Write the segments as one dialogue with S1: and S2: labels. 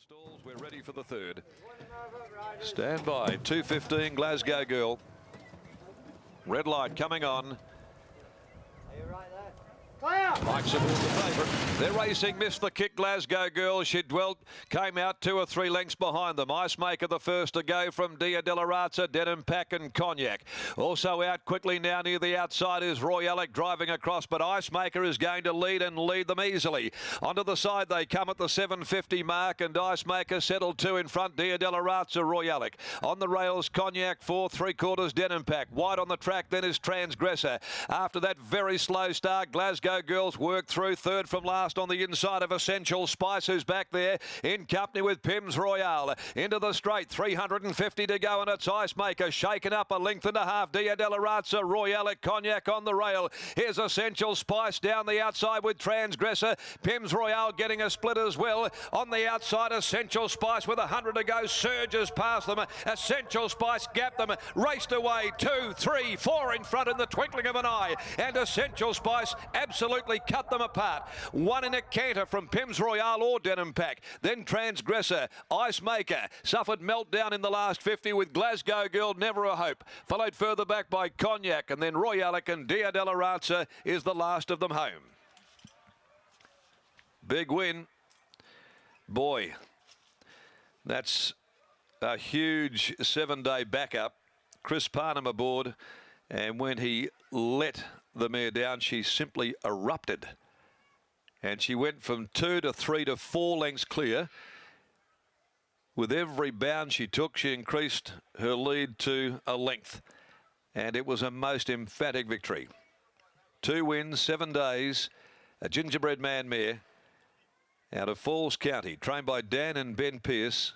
S1: stalls, we're ready for the third. Stand by. 2:15 Glasgow Girl. Red light coming on.
S2: Are you right there?
S1: Mike's aboard the favourite. They're racing, missed the kick, Glasgow Girl. She came out 2 or 3 lengths behind them. Ice Maker the first to go from Dia Della Razza, Denim Pack and Cognac. Also out quickly now near the outside is Royalic driving across, but Ice Maker is going to lead them easily. Onto the side they come at the 7:50 mark, and Ice Maker settled 2 in front, Dia Della Razza, Royalic. On the rails, Cognac 4 3/4 Denim Pack. Wide on the track then is Transgressor. After that very slow start, Glasgow Girls work through third from last on the inside of Essential Spice, who's back there in company with Pims Royale. Into the straight, 350 to go, and it's Ice Maker shaken up 1.5 lengths. Dia Della Razza, Royalic, Cognac on the rail. Here's Essential Spice down the outside with Transgressor. Pims Royale getting a split as well. On the outside, Essential Spice with 100 to go surges past them. Essential Spice gapped them, raced away 2, 3, 4 in front in the twinkling of an eye, and Essential Spice absolutely cut them apart. 1 in a canter from Pims Royale or Denim Pack. Then Transgressor, Ice Maker suffered meltdown in the last 50 with Glasgow Girl, Never a Hope. Followed further back by Cognac, and then Royalic and Dia Della Razza is the last of them home. Big win. Boy, that's a huge 7-day backup. Chris Parnham aboard, and when he let the mare down, she simply erupted. And she went from 2 to 3 to 4 lengths clear. With every bound she took, she increased her lead to a length. And it was a most emphatic victory. 2 wins, 7 days, a gingerbread man mare out of Falls County, trained by Dan and Ben Pearce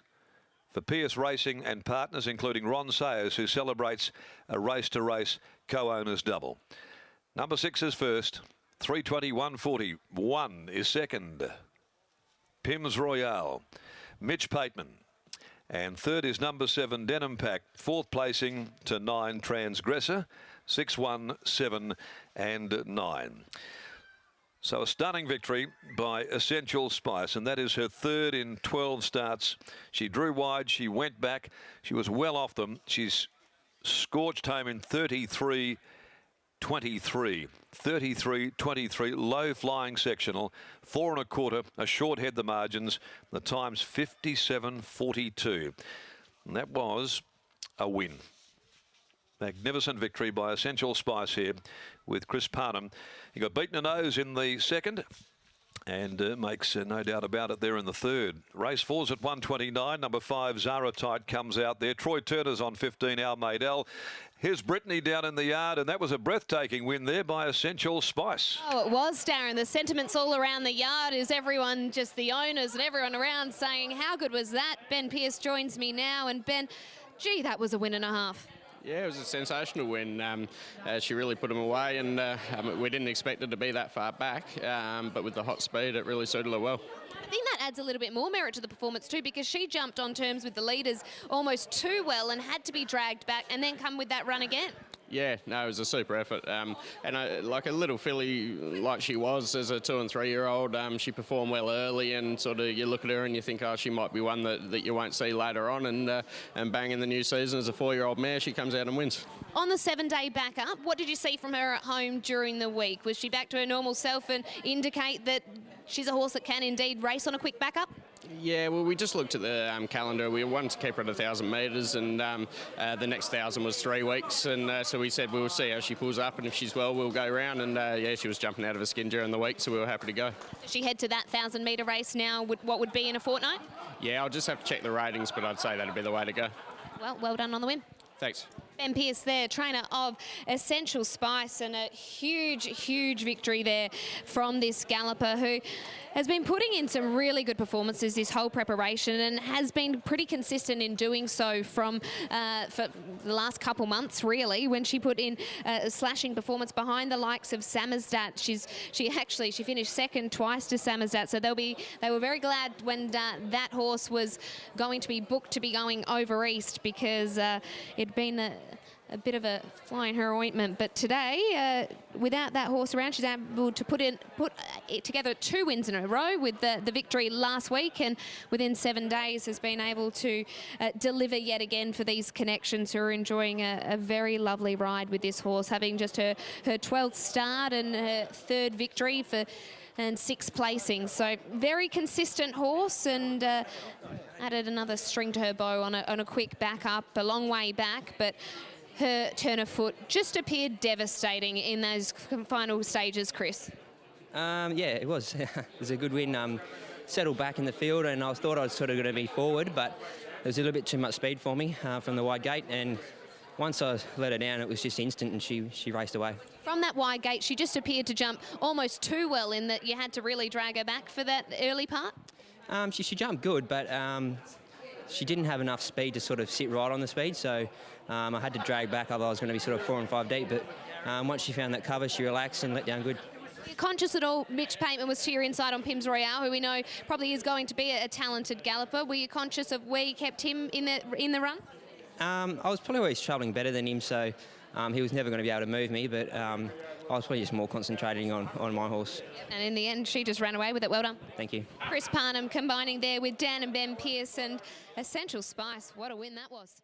S1: for Pearce Racing and partners, including Ron Sayers, who celebrates a race-to-race co-owners double. Number 6 is first, 3:20, 1:40. 1 is second, Pims Royale, Mitch Pateman. And third is number 7, Denim Pack. Fourth placing to 9, Transgressor. 6, 1, 7 and 9. So a stunning victory by Essential Spice, and that is her third in 12 starts. She drew wide, she went back, she was well off them. She's scorched home in 33.23. 33.23, low flying sectional, 4 1/4, a short head the margins. The time's 57.42. And that was a win. Magnificent victory by Essential Spice here with Chris Parnham. He got beaten a nose in the second and makes no doubt about it there in the third. Race 4's at 1:29. Number 5, Zara Tite, comes out there. Troy Turner's on 15, Almeidel. Here's Brittany down in the yard, and that was a breathtaking win there by Essential Spice.
S3: Oh, it was, Darren. The sentiments all around the yard is everyone, just the owners and everyone around saying, how good was that? Ben Pearce joins me now, and Ben, gee, that was a win and a half.
S4: Yeah, it was a sensational win. She really put them away, and we didn't expect it to be that far back, but with the hot speed, it really suited her well.
S3: I think that adds a little bit more merit to the performance too, because she jumped on terms with the leaders almost too well and had to be dragged back and then come with that run again.
S4: Yeah, no, it was a super effort. And like a little filly like she was as a 2 and 3 year old, she performed well early, and sort of you look at her and you think, oh, she might be one that you won't see later on, and bang, in the new season as a 4-year-old mare, she comes out and wins. On the 7-day backup, what did you see from her at home during the week? Was she back to her normal self and indicate that she's a horse that can indeed race on a quick backup? Yeah, well, we just looked at the calendar. We wanted to keep her at 1,000 metres, and the next 1,000 was 3 weeks, and so we said we'll see how she pulls up, and if she's well, we'll go round. And yeah, she was jumping out of her skin during the week, so we were happy to go. Does she head to that 1,000-metre race now, what would be in a fortnight? Yeah, I'll just have to check the ratings, but I'd say that'd be the way to go. Well done on the win. Thanks. Ben Pearce there, trainer of Essential Spice, and a huge, huge victory there from this galloper who has been putting in some really good performances this whole preparation and has been pretty consistent in doing so from for the last couple months, really, when she put in a slashing performance behind the likes of Samizdat. She finished second twice to Samizdat, so they were very glad when that horse was going to be booked to be going over east, because it'd been
S3: a bit of a fly in her ointment. But today, without that horse around, she's able to put together 2 wins in a row with the victory last week, and within 7 days has been able to deliver yet again for these connections who are enjoying a very lovely ride with this horse, having just her 12th start and her 3rd victory and 6 placings. So very consistent horse, and added another string to her bow on a quick back up, a long way back, but her turn of foot just appeared devastating in those final stages, Chris.
S5: Yeah, it was. It was a good win. Settled back in the field, and I thought I was sort of going to be forward, but there was a little bit too much speed for me from the wide gate, and once I let her down, it was just instant, and she raced away.
S3: From that wide gate, she just appeared to jump almost too well, in that you had to really drag her back for that early part?
S5: She jumped good, but she didn't have enough speed to sort of sit right on the speed, so I had to drag back, otherwise I was going to be sort of 4 and 5 deep. But once she found that cover, she relaxed and let down good.
S3: You're conscious at all Mitch Pateman was to your inside on Pims Royale, who we know probably is going to be a talented galloper. Were you conscious of where you kept him in the run?
S5: I was probably always travelling better than him, so he was never going to be able to move me, but I was probably just more concentrating on my horse.
S3: And in the end, she just ran away with it. Well done.
S5: Thank you.
S3: Chris Parnham combining there with Dan and Ben Pearce, and Essential Spice. What a win that was.